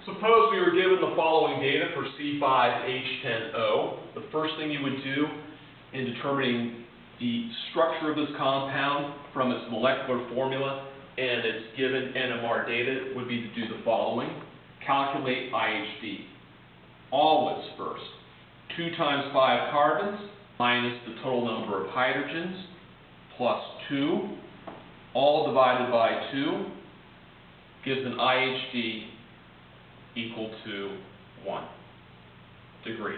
Suppose we were given the following data for C5H10O. The first thing you would do in determining the structure of this compound from its molecular formula and its given NMR data would be to do the following. Calculate IHD. Always first. 2 times 5 carbons minus the total number of hydrogens plus 2, all divided by 2, gives an IHD equal to 1 degree,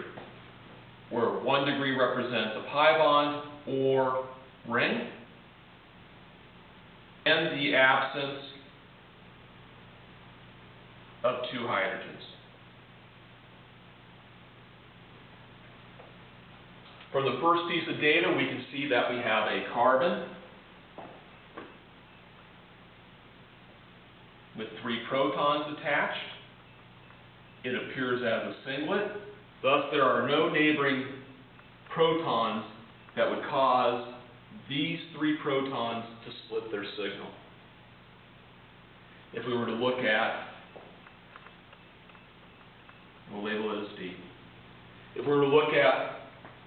where 1 degree represents a pi bond or ring, and the absence of 2 hydrogens. From the first piece of data, we can see that we have a carbon with 3 protons attached. It appears as a singlet. Thus, there are no neighboring protons that would cause these 3 protons to split their signal. If we were to look at, we'll label it as D. If we were to look at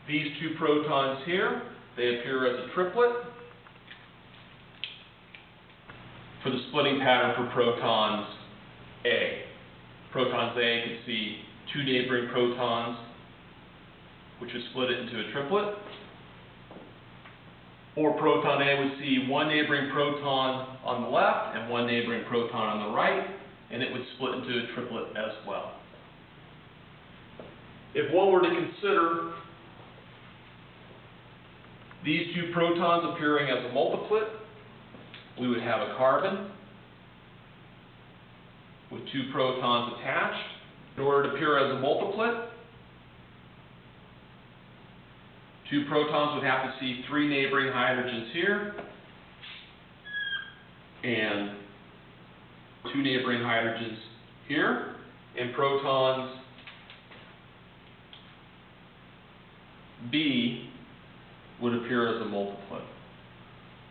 these 2 protons here, they appear as a triplet. For the splitting pattern for protons A. Protons A can see 2 neighboring protons, which would split it into a triplet. Or proton A would see 1 neighboring proton on the left and 1 neighboring proton on the right, and it would split into a triplet as well. If one were to consider these 2 protons appearing as a multiplet, we would have a carbon with 2 protons attached. In order to appear as a multiplet, 2 protons would have to see 3 neighboring hydrogens here, and 2 neighboring hydrogens here, and protons B would appear as a multiplet.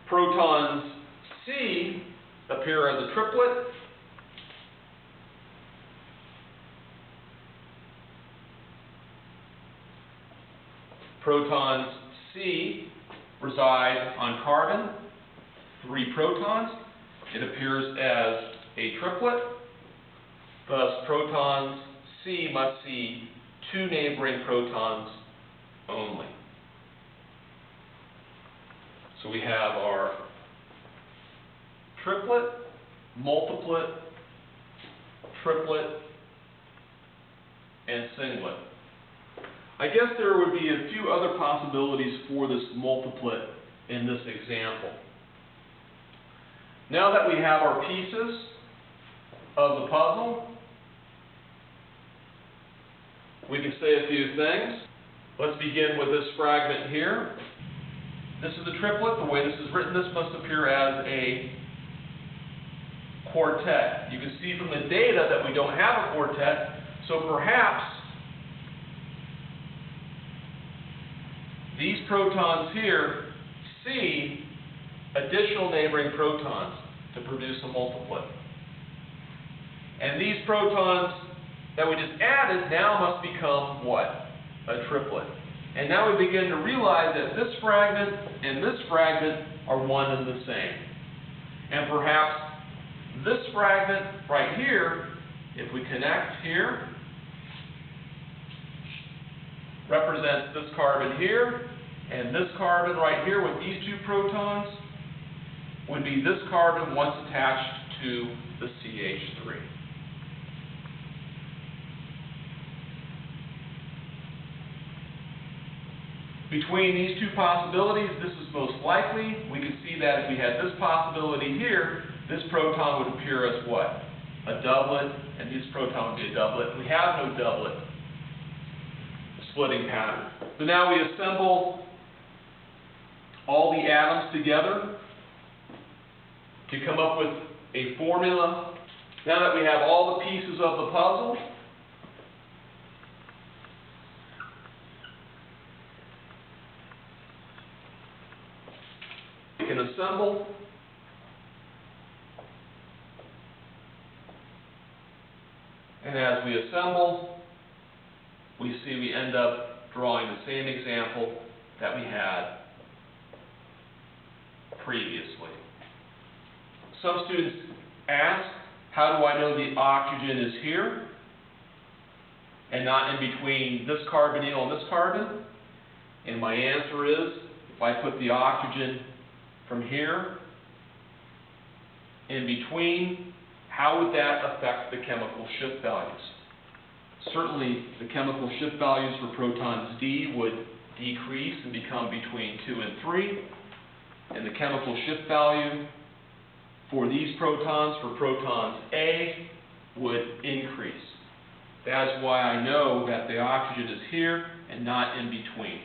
Protons C appear as a triplet, protons C reside on carbon, 3 protons. It appears as a triplet. Thus, protons C must see 2 neighboring protons only. So we have our triplet, multiplet, triplet, and singlet. I guess there would be a few other possibilities for this multiplet in this example. Now that we have our pieces of the puzzle, we can say a few things. Let's begin with this fragment here. This is a triplet. The way this is written, this must appear as a quartet. You can see from the data that we don't have a quartet, so perhaps these protons here see additional neighboring protons to produce a multiplet. And these protons that we just added now must become what? A triplet. And now we begin to realize that this fragment and this fragment are one and the same. And perhaps this fragment right here, if we connect here, represents this carbon here, and this carbon right here with these 2 protons would be this carbon once attached to the CH3. Between these 2 possibilities, this is most likely. We can see that if we had this possibility here, this proton would appear as what? A doublet, and this proton would be a doublet. We have no doublet splitting pattern. So now we assemble all the atoms together to come up with a formula. Now that we have all the pieces of the puzzle, we can assemble And as we assemble, we see we end up drawing the same example that we had previously. Some students ask, how do I know the oxygen is here and not in between this carbonyl and this carbon? And my answer is, if I put the oxygen from here in between, how would that affect the chemical shift values? Certainly, the chemical shift values for protons D would decrease and become between 2 and 3, and the chemical shift value for these protons, for protons A, would increase. That's why I know that the oxygen is here and not in between.